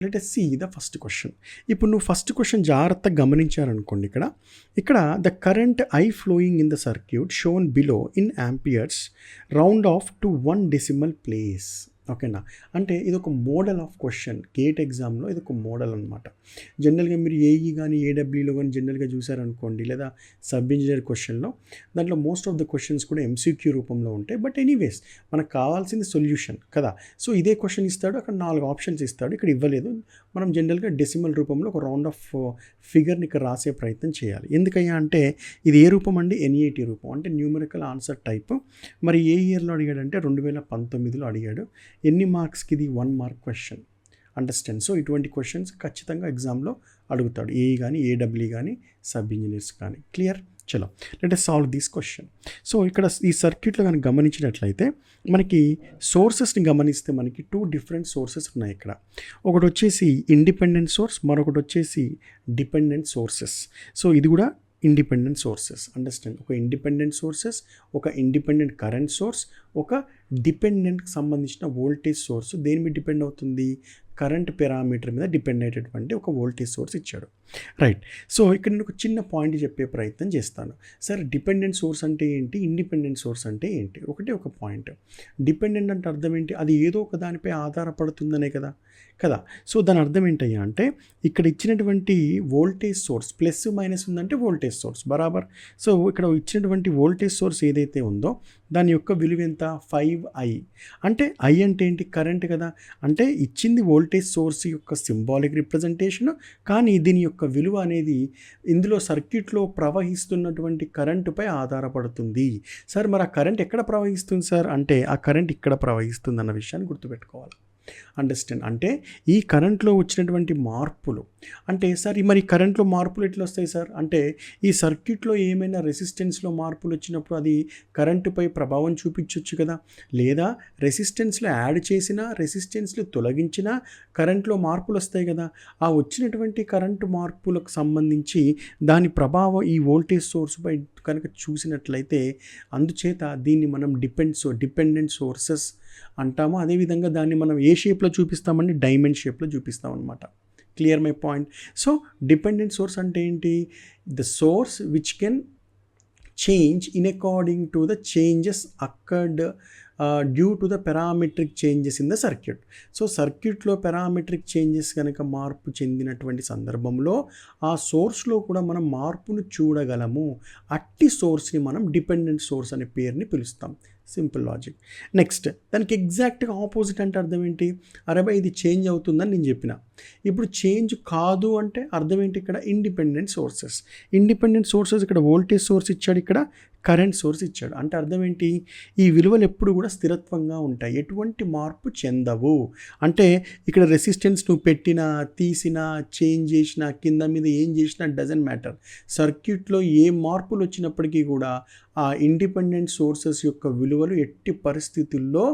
Let us see the first question. ఇప్పుడు నువ్వు first question జాగ్రత్తగా గమనించారనుకోండి, ఇక్కడ the current I flowing in the circuit shown below in amperes round off to 1 decimal place. ఓకేనా? అంటే ఇది ఒక మోడల్ ఆఫ్ క్వశ్చన్. గేట్ ఎగ్జామ్లో ఇది ఒక మోడల్ అనమాట. జనరల్గా మీరు ఏఈ కానీ ఏడబ్ల్యూలో కానీ జనరల్గా చూసారనుకోండి, లేదా సబ్ ఇంజనీర్ క్వశ్చన్లో దాంట్లో మోస్ట్ ఆఫ్ ద క్వశ్చన్స్ కూడా ఎంసీక్యూ రూపంలో ఉంటాయి. బట్ ఎనీవేస్ మనకు కావాల్సింది సొల్యూషన్ కదా. సో ఇదే క్వశ్చన్ ఇస్తాడు, అక్కడ 4 ఆప్షన్స్ ఇస్తాడు, ఇక్కడ ఇవ్వలేదు. మనం జనరల్గా డెసిమల్ రూపంలో ఒక రౌండ్ ఆఫ్ ఫిగర్ని ఇక్కడ రాసే ప్రయత్నం చేయాలి. ఎందుకయ్యా అంటే ఇది ఏ రూపం అండి? ఎన్ఈటీ రూపం, అంటే న్యూమరికల్ ఆన్సర్ టైప్. మరి ఏ ఇయర్లో అడిగాడంటే 2019లో అడిగాడు. ఎన్ని మార్క్స్కి? ఇది 1 mark క్వశ్చన్. అండర్స్టాండ్? సో ఇటువంటి క్వశ్చన్స్ ఖచ్చితంగా ఎగ్జామ్లో అడుగుతాడు, ఏఈ కానీ ఏడబ్ల్యూ కానీ సబ్ ఇంజనీర్స్ కానీ. క్లియర్? చలో let us solve this question. So ఇక్కడ ఈ సర్క్యూట్లో కానీ గమనించినట్లయితే మనకి సోర్సెస్ని గమనిస్తే మనకి 2 different సోర్సెస్ ఉన్నాయి ఇక్కడ. ఒకటి వచ్చేసి ఇండిపెండెంట్ సోర్స్, మరొకటి వచ్చేసి డిపెండెంట్ సోర్సెస్. సో ఇది కూడా ఇండిపెండెంట్ సోర్సెస్. అండర్స్టాండ్? ఒక ఇండిపెండెంట్ సోర్సెస్, ఒక ఇండిపెండెంట్ కరెంట్ సోర్స్, ఒక డిపెండెంట్కి సంబంధించిన వోల్టేజ్ సోర్స్. దేని మీద డిపెండ్ అవుతుంది? కరెంట్ పారామీటర్ మీద డిపెండ్ అయ్యేటటువంటి ఒక వోల్టేజ్ సోర్స్ ఇచ్చాడు. రైట్. సో ఇక్కడ నేను ఒక చిన్న పాయింట్ చెప్పే ప్రయత్నం చేస్తాను. సరే, డిపెండెంట్ సోర్స్ అంటే ఏంటి, ఇండిపెండెంట్ సోర్స్ అంటే ఏంటి? ఒక పాయింట్. డిపెండెంట్ అంటే అర్థం ఏంటి? అది ఏదో ఒక దానిపై ఆధారపడుతుందనే కదా. సో దాని అర్థం ఏంటయ్యా అంటే ఇక్కడ ఇచ్చినటువంటి వోల్టేజ్ సోర్స్ ప్లస్ మైనస్ ఉందంటే వోల్టేజ్ సోర్స్ బరాబర్. సో ఇక్కడ ఇచ్చినటువంటి వోల్టేజ్ సోర్స్ ఏదైతే ఉందో దాని యొక్క విలువ ఎంత? 5i. అంటే ఐ అంటే ఏంటి? కరెంట్ కదా. అంటే ఇచ్చింది వోల్టేజ్ సోర్స్ యొక్క సింబాలిక్ రిప్రజెంటేషన్, కానీ దీని యొక్క విలువ అనేది ఇందులో సర్క్యూట్లో ప్రవహిస్తున్నటువంటి కరెంటుపై ఆధారపడుతుంది. సార్ మరి ఆ కరెంట్ ఎక్కడ ప్రవహిస్తుంది సార్ అంటే ఆ కరెంట్ ఇక్కడ ప్రవహిస్తుంది అన్న విషయాన్ని గుర్తుపెట్టుకోవాలి. అండర్స్టాండ్? అంటే ఈ కరెంట్లో వచ్చినటువంటి మార్పులు అంటే సార్ మరి కరెంట్లో మార్పులు ఎట్లా వస్తాయి సార్ అంటే ఈ సర్క్యూట్లో ఏమైనా రెసిస్టెన్స్లో మార్పులు వచ్చినప్పుడు అది కరెంటుపై ప్రభావం చూపించవచ్చు కదా. లేదా రెసిస్టెన్స్లో యాడ్ చేసినా రెసిస్టెన్స్లో తొలగించినా కరెంట్లో మార్పులు వస్తాయి కదా. ఆ వచ్చినటువంటి కరెంటు మార్పులకు సంబంధించి దాని ప్రభావం ఈ వోల్టేజ్ సోర్స్పై కనుక చూసినట్లయితే అందుచేత దీన్ని మనం డిపెండెంట్ సోర్సెస్ అంటాము. అదేవిధంగా దాన్ని మనం ఏ షేప్లో చూపిస్తామండి? డైమండ్ షేప్లో చూపిస్తాం అనమాట. Clear my point? So dependent source అంటే ఏంటి? The source which can change in according to the changes occurred due to the parametric changes in the circuit. So సర్క్యూట్లో పారామెట్రిక్ చేంజెస్ కనుక మార్పు చెందినటువంటి సందర్భంలో ఆ సోర్స్లో కూడా మనం మార్పును చూడగలము. అట్టి సోర్స్ని మనం డిపెండెంట్ సోర్స్ అనే పేరుని పిలుస్తాం. Simple logic. నెక్స్ట్ దానికి ఎగ్జాక్ట్గా ఆపోజిట్ అంటే అర్థం ఏంటి? అరే ఇది చేంజ్ అవుతుందని నేను చెప్పిన. ఇప్పుడు చేంజ్ కాదు అంటే అర్థం ఏంటి? ఇక్కడ ఇండిపెండెంట్ సోర్సెస్ ఇక్కడ వోల్టేజ్ సోర్స్ ఇచ్చాడు, ఇక్కడ కరెంట్ సోర్స్ ఇచ్చాడు. అంటే అర్థం ఏంటి? ఈ విలువలు ఎప్పుడు కూడా స్థిరత్వంగా ఉంటాయి, ఎటువంటి మార్పు చెందవు. అంటే ఇక్కడ రెసిస్టెన్స్ నువ్వు పెట్టినా తీసినా చేంజ్ చేసినా కింద మీద ఏం చేసినా డజంట్ మ్యాటర్. సర్క్యూట్లో ఏ మార్పులు వచ్చినప్పటికీ కూడా ఆ ఇండిపెండెంట్ సోర్సెస్ యొక్క విలువలు ఎట్టి పరిస్థితుల్లో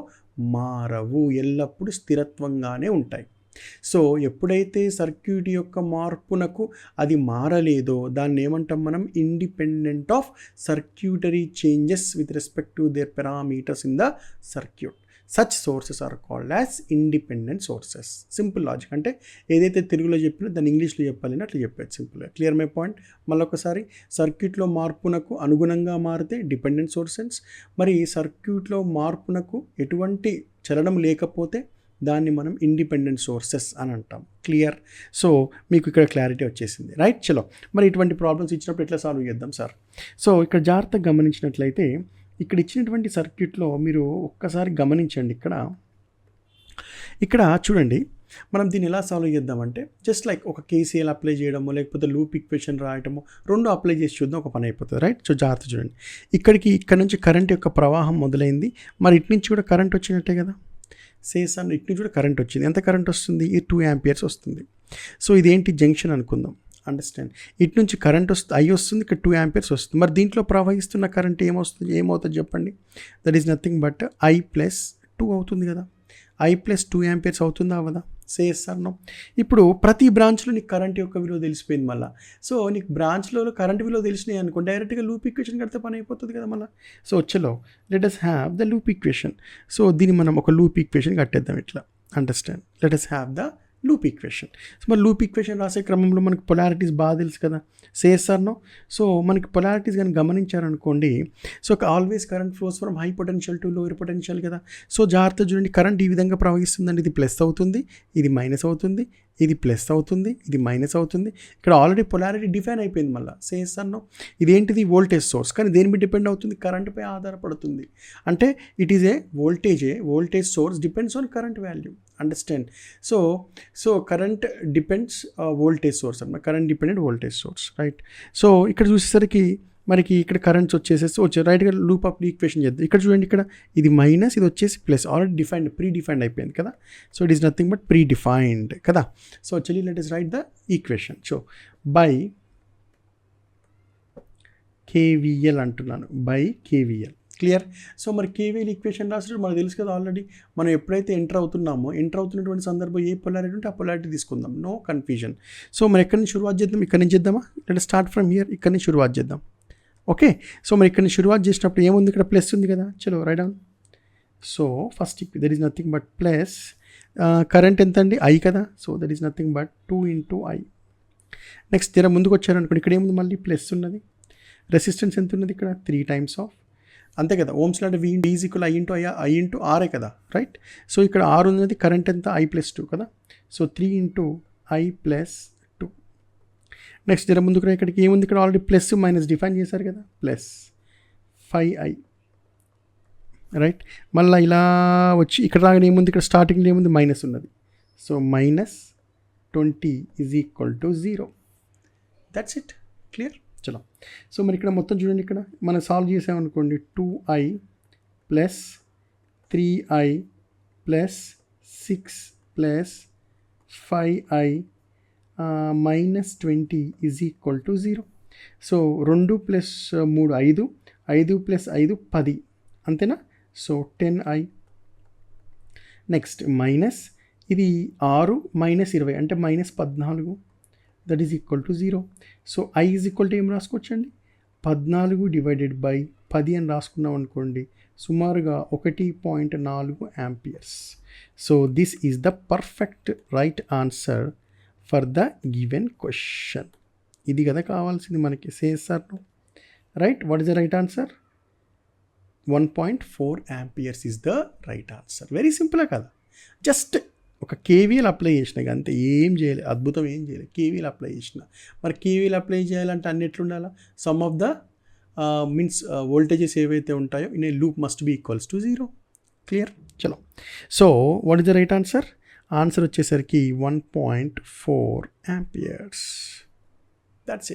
మారవు, ఎల్లప్పుడూ స్థిరత్వంగానే ఉంటాయి. సో ఎప్పుడైతే సర్క్యూట్ యొక్క మార్పునకు అది మారలేదో దాన్ని ఏమంటాం మనం? Independent of circuitry changes with respect to their parameters in the circuit. Such sources are called as independent sources. Simple logic. అంటే ఏదైతే తెలుగులో చెప్పినా దాన్ని ఇంగ్లీష్లో చెప్పాలని అట్లా చెప్పారు సింపుల్గా. Clear my point? మళ్ళొకసారి, సర్క్యూట్లో మార్పునకు అనుగుణంగా మారితే డిపెండెంట్ సోర్సెస్, మరి సర్క్యూట్లో మార్పునకు ఎటువంటి చలనం లేకపోతే దాన్ని మనం ఇండిపెండెంట్ సోర్సెస్ అని అంటాం. క్లియర్? సో మీకు ఇక్కడ క్లారిటీ వచ్చేసింది. రైట్. చలో మరి ఇటువంటి ప్రాబ్లమ్స్ ఇచ్చినప్పుడు ఎట్లా సాల్వ్ చేద్దాం సార్? సో ఇక్కడ జాగ్రత్తగా గమనించినట్లయితే ఇక్కడ ఇచ్చినటువంటి సర్క్యూట్లో మీరు ఒక్కసారి గమనించండి. ఇక్కడ చూడండి, మనం దీన్ని ఎలా సాల్వ్ చేద్దామంటే జస్ట్ లైక్ ఒక కేసీఎల్ అప్లై చేయడము లేకపోతే లూప్ ఈక్వేషన్ రాయటము, 2 అప్లై చేసి చూద్దాం, ఒక పని అయిపోతుంది. రైట్. సో జాగ్రత్త చూడండి, ఇక్కడ నుంచి కరెంట్ యొక్క ప్రవాహం మొదలైంది, మరి ఇటు నుంచి కూడా కరెంట్ వచ్చినట్టే కదా. సేసాన్ ఇటు నుంచి కూడా కరెంట్ వచ్చింది. ఎంత కరెంట్ వస్తుంది? ఈ 2 amperes వస్తుంది. సో ఇదేంటి? జంక్షన్ అనుకుందాం. అండర్స్టాండ్? ఇటు నుంచి కరెంట్ ఐ వస్తుంది, ఇక్కడ 2 amperes వస్తుంది. మరి దీంట్లో ప్రవహిస్తున్న కరెంట్ ఏమవుతుంది చెప్పండి? That is nothing but I+2 అవుతుంది కదా. I+2 amperes అవుతుందా అవదా? సేస్తాను. ఇప్పుడు ప్రతి బ్రాంచ్లో నీకు కరెంట్ యొక్క విలువ తెలిసిపోయింది మళ్ళీ. సో నీకు బ్రాంచ్లో కరెంట్ విలువ తెలిసినాయి అనుకో, డైరెక్ట్గా లూప్ ఈక్వేషన్ కడితే పని అయిపోతుంది కదా మళ్ళీ. సో చలో let us have the loop equation. So దీన్ని మనం ఒక లూప్ ఈక్వేషన్ కట్టేద్దాం ఇట్లా. Understand? Let us have the loop equation. So మరి లూప్ ఈక్వేషన్ రాసే క్రమంలో మనకు పొలారిటీస్ బాగా తెలుసు కదా, సేస్తారనో. సో మనకి పొలారిటీస్ కానీ గమనించారనుకోండి, so always current flows from high potential to lower potential కదా. సో జాగ్రత్త చూడండి, కరెంట్ ఈ విధంగా ప్రవహిస్తుందండి. ఇది ప్లస్ అవుతుంది, ఇది మైనస్ అవుతుంది, ఇది ప్లస్ అవుతుంది, ఇది మైనస్ అవుతుంది. ఇక్కడ ఆల్రెడీ పొలారిటీ డిఫైన్ అయిపోయింది. మళ్ళీ సేస్తారనో ఇదేంటిది వోల్టేజ్ సోర్స్, కానీ దేని మీద డిపెండ్ అవుతుంది, కరెంట్పై ఆధారపడుతుంది. అంటే it is a voltage source depends on current value. Understand? So current depends voltage source అన్నమాట, current dependent voltage source, right. So ఇక్కడ చూసేసరికి మనకి ఇక్కడ కరెంట్స్ వచ్చాయి. రైట్గా లూప్ అప్ ఈక్వేషన్ చేద్దాం. ఇక్కడ చూడండి, ఇక్కడ ఇది మైనస్, ఇది వచ్చేసి ప్లస్. ఆల్రెడీ ప్రీ డిఫైన్డ్ అయిపోయింది కదా. So it is nothing but pre defined కదా. సో చలి let us right the equation. So by KVL అంటున్నాను, బై KVL. క్లియర్? సో మరి KVL ఈక్వేషన్ రాసినప్పుడు మనకు తెలుసు కదా ఆల్రెడీ, మనం ఎప్పుడైతే ఎంటర్ అవుతున్నటువంటి సందర్భం ఏ పొలారిటీ ఉంటే ఆ పొలారిటీ తీసుకుందాం, నో కన్ఫ్యూజన్. సో మరి ఎక్కడి నుంచి షురువాత్ చేద్దాం, ఇక్కడ నుంచి చేద్దామా? లెట్ స్టార్ట్ ఫ్రమ్ హియర్, ఇక్కడ నుంచి షురువాత్ చేద్దాం. ఓకే, సో మరి ఇక్కడ నుంచి షురువాత్ చేసినప్పుడు ఏముంది, ఇక్కడ ప్లస్ ఉంది కదా. చలో right down. So first that is nothing but plus, current ఎంత అండి, I కదా. So that is nothing but 2 into I. Next జర ముందుకు వచ్చారనుకోండి, ఇక్కడ ఏముంది, మళ్ళీ ప్లస్ ఉన్నది. రెసిస్టెన్స్ ఎంత ఉన్నది ఇక్కడ, 3 times ఆఫ్, అంతే కదా. ఓమ్స్ అంటే V is equal I into R కదా, రైట్. సో ఇక్కడ R ఉన్నది, కరెంట్ ఎంత I+2 కదా. So 3 into I+2. నెక్స్ట్ జర ముందుకు ఇక్కడికి ఏముంది, ఇక్కడ ఆల్రెడీ ప్లస్ మైనస్ డిఫైన్ చేశారు కదా, ప్లస్ 5I, రైట్. మళ్ళీ ఇలా వచ్చి ఇక్కడ రాగానే ఏముంది, ఇక్కడ స్టార్టింగ్లో ఏముంది, మైనస్ ఉన్నది. So -20 is equal to 0. That's it. Clear? చలో. సో మరి ఇక్కడ మొత్తం చూడండి, ఇక్కడ మనం సాల్వ్ చేసామనుకోండి, 2I plus 3I plus 6 plus 5I -20 is equal to 0. So 2 + 3 5, 5 + 5 10, అంతేనా. So 10I. నెక్స్ట్ మైనస్ ఇది 6 - 20 అంటే -14, that is equal to 0. So I is equal to ఏం రాసుకోవచ్చండి, 14 డివైడెడ్ బై 10 అని రాసుకున్నాం అనుకోండి, సుమారుగా 1.4 amperes. So this is the perfect right answer for the given question. ఇది కదా కావాల్సింది మనకి, సేసార్ను, right. What is the right answer? 1.4 amperes is the right answer. Very simple కదా, జస్ట్ ఒక KVL అప్లై చేసిన, అంతే, ఏం చేయలేదు, అద్భుతం ఏం చేయలేదు. KVL అప్లై చేసిన. మరి KVL అప్లై చేయాలంటే అన్ని ఎట్లుండాలా, sum of the means voltages ఏవైతే ఉంటాయో in a loop must be equals to 0. Clear? చలో. So what is the right answer? Answer వచ్చేసరికి 1.4 amperes. That's it.